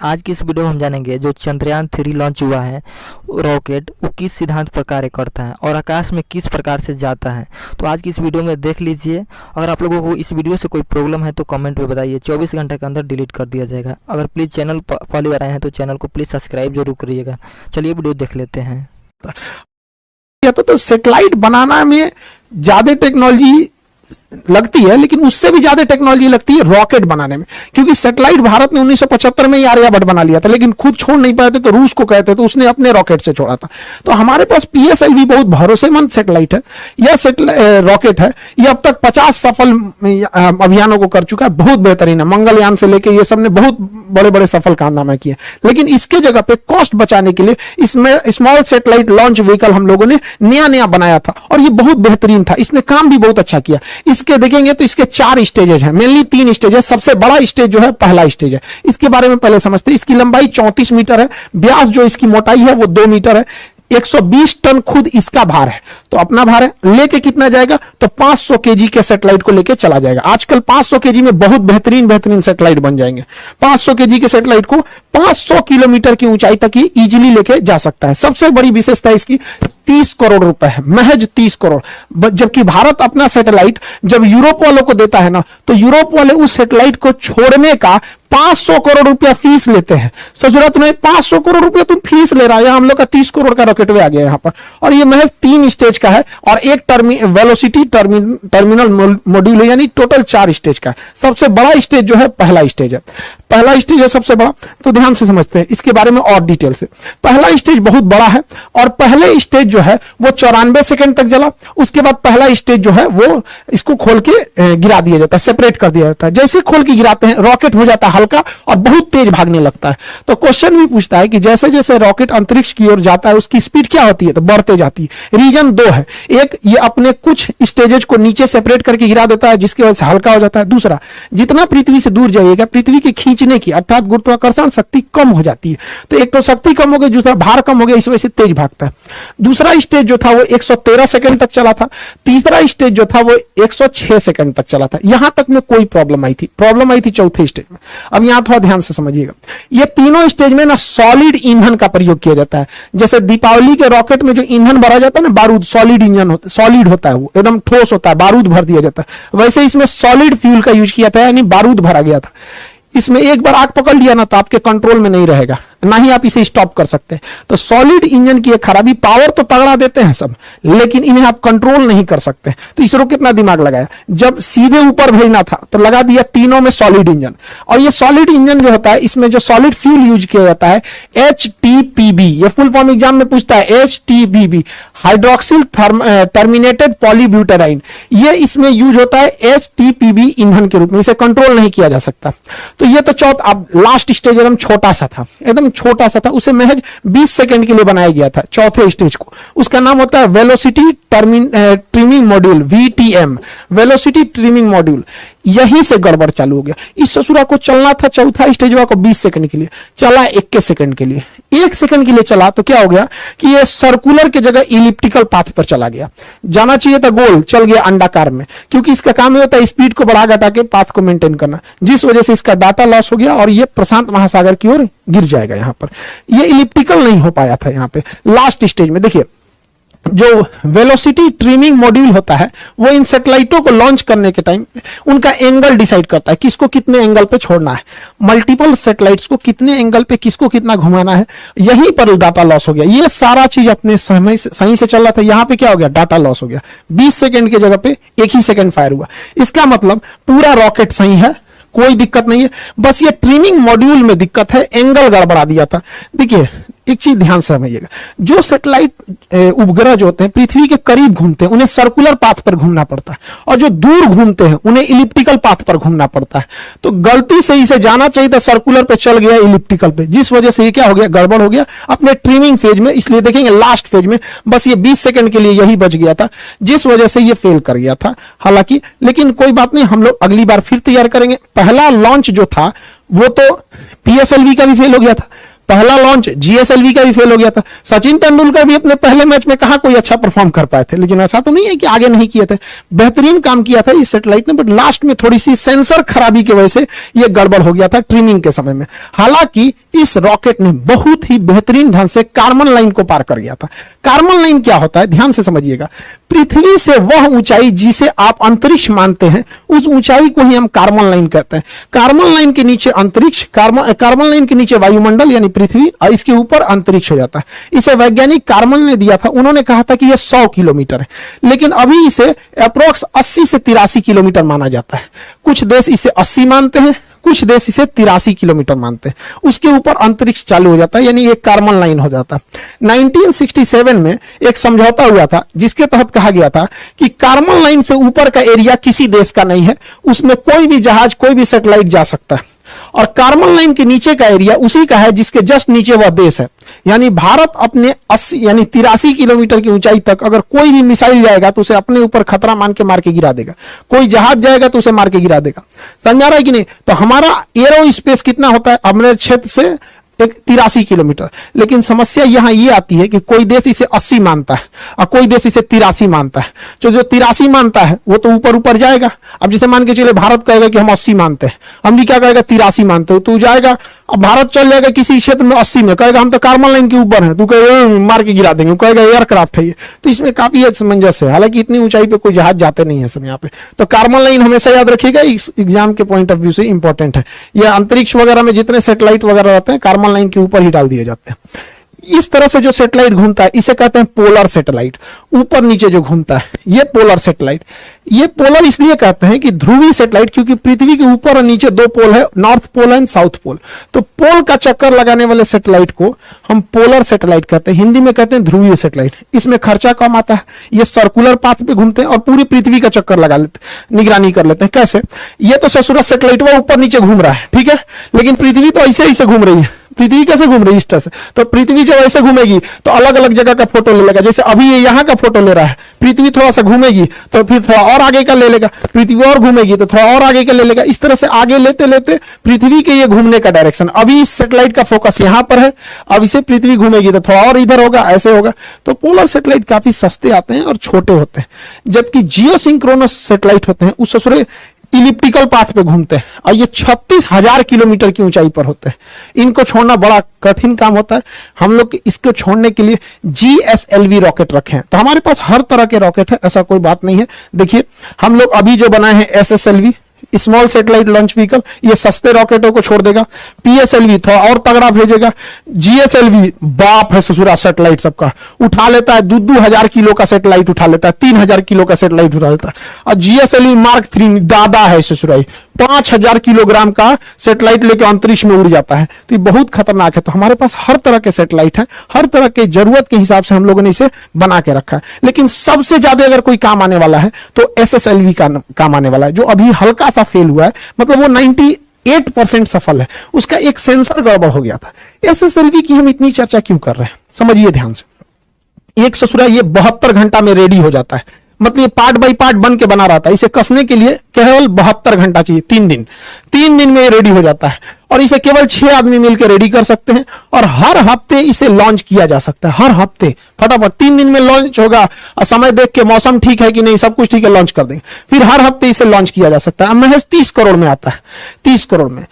आज की इस वीडियो में हम जानेंगे जो चंद्रयान 3 लॉन्च हुआ है रॉकेट वो किस सिद्धांत पर कार्य करता है और आकाश में किस प्रकार से जाता है। तो आज की इस वीडियो में देख लीजिए। अगर आप लोगों को इस वीडियो से कोई प्रॉब्लम है तो कमेंट में बताइए, 24 घंटे के अंदर डिलीट कर दिया जाएगा। अगर प्लीज़ चैनल पहली बार आए हैं तो चैनल को प्लीज़ सब्सक्राइब जरूर करिएगा। चलिए वीडियो देख लेते हैं। तो सैटेलाइट बनाना में ज्यादा टेक्नोलॉजी लगती है, लेकिन उससे भी ज्यादा टेक्नोलॉजी लगती है रॉकेट बनाने में, क्योंकि सैटेलाइट भारत ने 1975 में ही आर्यभट्ट बना लिया था, लेकिन खुद छोड़ नहीं पाए थे तो रूस को कहते तो उसने अपने रॉकेट से छोड़ा था। तो हमारे पास PSLV बहुत भरोसेमंद सैटेलाइट है। यह रॉकेट है, यह अब तक 50 सफल अभियानों को कर चुका है। बहुत बेहतरीन है। मंगलयान से लेके ये सब ने बहुत बड़े बड़े सफल कारनामे किए, लेकिन इसके जगह पे कॉस्ट बचाने के लिए इसमें स्मॉल सैटेलाइट लॉन्च व्हीकल हम लोगों ने नया बनाया था और ये बहुत बेहतरीन था। इसने काम भी बहुत अच्छा किया। इसके देखेंगे तो इसके 4 स्टेजेस हैं, मेनली 3 स्टेज है। सबसे बड़ा स्टेज जो है पहला स्टेज है। इसके बारे में पहले समझते हैं। इसकी लंबाई 34 मीटर है, व्यास जो इसकी मोटाई है वो 2 मीटर है, 120 टन खुद इसका भार है। तो अपना भार है। लेके कितना जाएगा तो 500 केजी के सैटेलाइट को लेके चला जाएगा। आजकल 500 केजी में बहुत बेहतरीन सैटेलाइट बन जाएंगे। 500 केजी के सैटेलाइट को 500 किलोमीटर की ऊंचाई तक ही इजीली लेके जा सकता है। सबसे बड़ी विशेषता इसकी 30 करोड़ रुपए है, महज 30 करोड़। जबकि भारत अपना सैटेलाइट जब यूरोप वालों को देता है ना, तो यूरोप वाले उस सैटेलाइट को छोड़ने का 500 करोड़ रुपया फीस लेते हैं। सोच रहा तुम्हें 500 करोड़ रुपया तुम फीस ले रहा है, हम लोग का 30 करोड़ का रॉकेट आ गया यहाँ पर। और ये महज 3 स्टेज का है और एक वेलोसिटी टर्मिनल मॉड्यूल है, यानी टोटल 4 स्टेज का है। सबसे बड़ा स्टेज जो है पहला स्टेज है। पहला स्टेज है सबसे बड़ा। तो ध्यान से समझते हैं इसके बारे में और डिटेल से। पहला स्टेज बहुत बड़ा है और पहले स्टेज जो है वो 94 सेकंड तक चला। उसके बाद पहला स्टेज जो है वो इसको खोल के गिरा दिया जाता है, सेपरेट कर दिया जाता है। जैसे खोल के गिराते हैं रॉकेट हो जाता है हल्का और बहुत तेज भागने लगता है। तो क्वेश्चन भी पूछता है कि जैसे जैसे रॉकेट अंतरिक्ष की ओर जाता है उसकी स्पीड क्या होती है, तो बढ़ते जाती है। रीजन 2 है। एक, ये अपने कुछ स्टेजेस को नीचे सेपरेट करके गिरा देता है जिसकी वजह से हल्का हो जाता है। दूसरा, जितना पृथ्वी से दूर जाइएगा पृथ्वी के खींचने की अर्थात गुरुत्वाकर्षण शक्ति कम हो जाती है। तो एक तो शक्ति कम हो गई, दूसरा भार कम हो गया, इस वजह से तेज भागता है। दूसरा स्टेज जो था वो 113 सेकंड तक चला था। तीसरा स्टेज जो था वो 106 सेकंड तक चला था। यहां तक में कोई प्रॉब्लम आई थी चौथे स्टेज में। अब यहां थोड़ा ध्यान से समझिएगा। ये तीनों स्टेज में ना सॉलिड ईंधन का प्रयोग किया जाता है। जैसे दीपावली के रॉकेट में जो ईंधन भरा जाता है ना, बारूद, सॉलिड होता है, वो एकदम ठोस होता है, बारूद भर दिया जाता है। वैसे इसमें सॉलिड फ्यूल का यूज किया था, यानी बारूद भरा गया था। इसमें एक बार आग पकड़ लिया ना तो आपके कंट्रोल में नहीं रहेगा, ना ही आप इसे स्टॉप कर सकते हैं। तो सॉलिड इंजन की एक खराबी, पावर तो तगड़ा देते हैं सब, लेकिन इन्हें आप कंट्रोल नहीं कर सकते। तो इसरो कितना दिमाग लगाया, जब सीधे ऊपर भेजना था तो लगा दिया तीनों में सॉलिड इंजन। और ये सॉलिड इंजन जो होता है इसमें जो सॉलिड फ्यूल यूज किया जाता है HTPB, ये फुल फॉर्म एग्जाम में पूछता है, HTPB, हाइड्रोक्सिल टर्मिनेटेड पॉलीब्यूटेराइन। ये इसमें यूज होता है HTPB ईंधन के रूप में। इसे कंट्रोल नहीं किया जा सकता। तो ये तो अब लास्ट स्टेज एकदम छोटा सा था, उसे महज 20 सेकंड के लिए बनाया गया था चौथे स्टेज को। उसका नाम होता है velocity trimming module, VTM, velocity trimming module. यहीं से गड़बड़ चालू हो गया। इस ससुरा को चलना था चौथा स्टेज को 20 सेकंड के लिए, चला 21 सेकंड के लिए। 1 सेकंड के लिए चला तो क्या हो गया कि ये सर्कुलर की जगह इलिप्टिकल पाथ पर चला गया। जाना चाहिए था गोल, चल गया अंडाकार में, क्योंकि इसका काम होता है स्पीड को बढ़ा घटा के पाथ को मेंटेन करना, जिस वजह से इसका डाटा लॉस हो गया और ये प्रशांत महासागर की ओर गिर जाएगा। यहां पर ये इलिप्टिकल नहीं हो पाया था। यहां पे लास्ट स्टेज में देखिए, जो वेलोसिटी ट्रिमिंग मॉड्यूल होता है वो इन सैटेलाइटों को लॉन्च करने के टाइम उनका एंगल डिसाइड करता है, किसको कितने एंगल पे छोड़ना है, मल्टीपल सैटेलाइट्स को कितने एंगल पे किसको कितना घुमाना है। यहीं पर डाटा लॉस हो गया। ये सारा चीज अपने समय से सही से चल रहा था, यहां पे क्या हो गया, डाटा लॉस हो गया। 20 सेकंड की जगह पे 1 ही सेकंड फायर हुआ। इसका मतलब पूरा रॉकेट सही है, कोई दिक्कत नहीं है, बस ये ट्रिमिंग मॉड्यूल में दिक्कत है, एंगल गड़बड़ा दिया था। देखिए एक चीज ध्यान से समझिएगा, जो सैटेलाइट उपग्रह जो होते हैं पृथ्वी के करीब घूमते हैं उन्हें सर्कुलर पाथ पर घूमना पड़ता है, और जो दूर घूमते हैं उन्हें इलिप्टिकल पाथ पर घूमना पड़ता है। तो गलती से इसे जाना चाहिए था सर्कुलर पे, चल गया इलिप्टिकल पे, जिस वजह से ये क्या हो गया, गड़बड़ हो गया अपने ट्रिमिंग फेज में। इसलिए देखेंगे लास्ट फेज में बस ये 20 सेकंड के लिए यही बच गया था, जिस वजह से ये फेल कर गया था। हालांकि लेकिन कोई बात नहीं, हम लोग अगली बार फिर तैयार करेंगे। पहला लॉन्च जो था वो तो PSLV का भी फेल हो गया था, पहला लॉन्च GSLV का भी फेल हो गया था। सचिन तेंदुलकर भी अपने पहले मैच में कहा कोई अच्छा परफॉर्म कर पाए थे, लेकिन ऐसा तो नहीं है कि आगे नहीं किए थे, बेहतरीन काम किया था इस सैटेलाइट ने, बट लास्ट में थोड़ी सी सेंसर खराबी की वजह से यह गड़बड़ हो गया था ट्रिमिंग के समय में। हालांकि इस रॉकेट ने बहुत ही बेहतरीन ढंग से कार्बन लाइन को पार कर गया था। कार्बन लाइन क्या होता है, ध्यान से समझिएगा। पृथ्वी से वह ऊंचाई जिसे आप अंतरिक्ष मानते हैं, उस ऊंचाई को ही हम कार्बन लाइन कहते हैं। कार्बन लाइन के नीचे अंतरिक्ष, कार्बन लाइन के नीचे वायुमंडल यानी पृथ्वी, और इसके ऊपर अंतरिक्ष हो जाता है। इसे वैज्ञानिक कार्बन ने दिया था, उन्होंने कहा था कि यह 100 किलोमीटर है, लेकिन अभी इसे अप्रोक्स 80 से 83 किलोमीटर माना जाता है। कुछ देश इसे 80 मानते हैं, कुछ देश इसे 83 किलोमीटर मानते हैं। उसके ऊपर अंतरिक्ष चालू हो जाता है, यानी एक कार्बन लाइन हो जाता है। 1967 में एक समझौता हुआ था जिसके तहत कहा गया था कि कार्बन लाइन से ऊपर का एरिया किसी देश का नहीं है, उसमें कोई भी जहाज, कोई भी सैटेलाइट जा सकता है। और कार्बन लाइन के नीचे का एरिया उसी का है जिसके जस्ट नीचे वह देश है। यानी भारत अपने 80 यानी 83 किलोमीटर की ऊंचाई तक अगर कोई भी मिसाइल जाएगा तो उसे अपने ऊपर खतरा मान के मार के गिरा देगा, कोई जहाज जाएगा तो उसे मार के गिरा देगा। समझ आ रहा है कि नहीं? तो हमारा एरो स्पेस कितना होता है अपने क्षेत्र से? 83 किलोमीटर। लेकिन समस्या यहां ये आती है कि कोई देश इसे 80 मानता है और कोई देश इसे 83 मानता है। जो 83 मानता है वो तो ऊपर ऊपर जाएगा। अब जैसे मान के चले भारत कहेगा कि हम 80 मानते हैं, अमेरिका कहेगा 83 मानते हो, तो जाएगा। अब भारत चल जाएगा किसी क्षेत्र में 80 में, कहेगा हम तो कार्बन लाइन के ऊपर हैं, तू कहेगा मार के गिरा देंगे, कहेगा एयरक्राफ्ट है ये। तो इसमें काफी असमंजस है। हालांकि इतनी ऊंचाई पे कोई जहाज जाते नहीं है सब यहाँ पे। तो कार्बन लाइन हमेशा याद रखिएगा, एग्जाम के पॉइंट ऑफ व्यू से इंपॉर्टेंट है। यह अंतरिक्ष वगैरह में जितने सैटेलाइट वगैरह रहते हैं कार्बन लाइन के ऊपर ही डाल दिए जाते हैं। इस तरह से जो सैटेलाइट घूमता है इसे कहते हैं पोलर सैटेलाइट। ऊपर नीचे जो घूमता है ये पोलर सैटेलाइट। ये पोलर इसलिए कहते हैं कि ध्रुवीय सैटेलाइट, क्योंकि पृथ्वी के ऊपर और नीचे दो पोल है, north pole and south pole. तो पोल का चक्कर लगाने वाले सैटेलाइट को हम पोलर सैटेलाइट कहते हैं। हिंदी में कहते हैं ध्रुवीय सैटेलाइट। इसमें खर्चा कम आता है, ये सर्कुलर पाथ पे घूमते हैं और पूरी पृथ्वी का चक्कर लगा लेते हैं, निगरानी कर लेते हैं। कैसे? ये तो ससुरा सैटेलाइट वो ऊपर नीचे घूम रहा है, ठीक है, लेकिन पृथ्वी तो ऐसे ही से घूम रही है। पृथ्वी कैसे घूम रही है? इस तरह से। तो पृथ्वी जब ऐसे घूमेगी तो अलग अलग जगह का फोटो ले लेगा। जैसे अभी ये यहाँ का फोटो ले रहा है, पृथ्वी थोड़ा सा घूमेगी तो फिर थोड़ा और आगे का ले लेगा, पृथ्वी और घूमेगी तो थोड़ा और आगे का ले लेगा। इस तरह से आगे लेते लेते पृथ्वी के ये घूमने का डायरेक्शन, अभी इस सैटेलाइट का फोकस यहाँ पर है, अब इसे पृथ्वी घूमेगी तो थोड़ा और इधर होगा, ऐसे होगा। तो पोलर सैटेलाइट काफी सस्ते आते हैं और छोटे होते हैं, जबकि जियोसिंक्रोनस सैटेलाइट होते हैं उस ससुरे इलिप्टिकल पाथ पे घूमते हैं और ये 36,000 किलोमीटर की ऊंचाई पर होते हैं। इनको छोड़ना बड़ा कठिन काम होता है। हम लोग इसको छोड़ने के लिए GSLV रॉकेट रखे हैं। तो हमारे पास हर तरह के रॉकेट है, ऐसा कोई बात नहीं है। देखिए हम लोग अभी जो बनाए हैं SSLV, small satellite launch vehicle, ये सस्ते रॉकेटों को छोड़ देगा। PSLV थोड़ा और तगड़ा भेजेगा। GSLV बाप है ससुरा सैटेलाइट सबका, उठा लेता है 2,000 किलो का सैटेलाइट उठा लेता है, 3,000 किलो का सैटेलाइट उठा लेता है। और GSLV Mark 3 दादा है ससुराई, 5,000 किलोग्राम का सैटेलाइट लेके अंतरिक्ष में उड़ जाता है। तो ये बहुत खतरनाक है। तो हमारे पास हर तरह के सैटेलाइट है, हर तरह के जरूरत के हिसाब से हम लोगों ने इसे बना के रखा है। लेकिन सबसे ज्यादा अगर कोई काम आने वाला है तो SSLV का काम आने वाला है, जो अभी हल्का सा फेल हुआ है, मतलब वो 98% सफल है। उसका एक सेंसर गड़बड़ हो गया था। SSLV की हम इतनी चर्चा क्यों कर रहे हैं, समझिए ध्यान से। एक ससुरा ये 72 घंटा में रेडी हो जाता है, मतलब ये पार्ट बाय पार्ट बन के बना रहता है। इसे कसने के लिए केवल 72 घंटा चाहिए, 3 दिन में ये रेडी हो जाता है। और इसे केवल 6 आदमी मिलकर रेडी कर सकते हैं और हर हफ्ते इसे लॉन्च किया जा सकता है। हर हफ्ते फटाफट 3 दिन में लॉन्च होगा और समय देख के मौसम ठीक है कि नहीं, सब कुछ ठीक है, लॉन्च कर देंगे। फिर हर हफ्ते इसे लॉन्च किया जा सकता है। महज 30 करोड़ में आता है, 30 करोड़ में।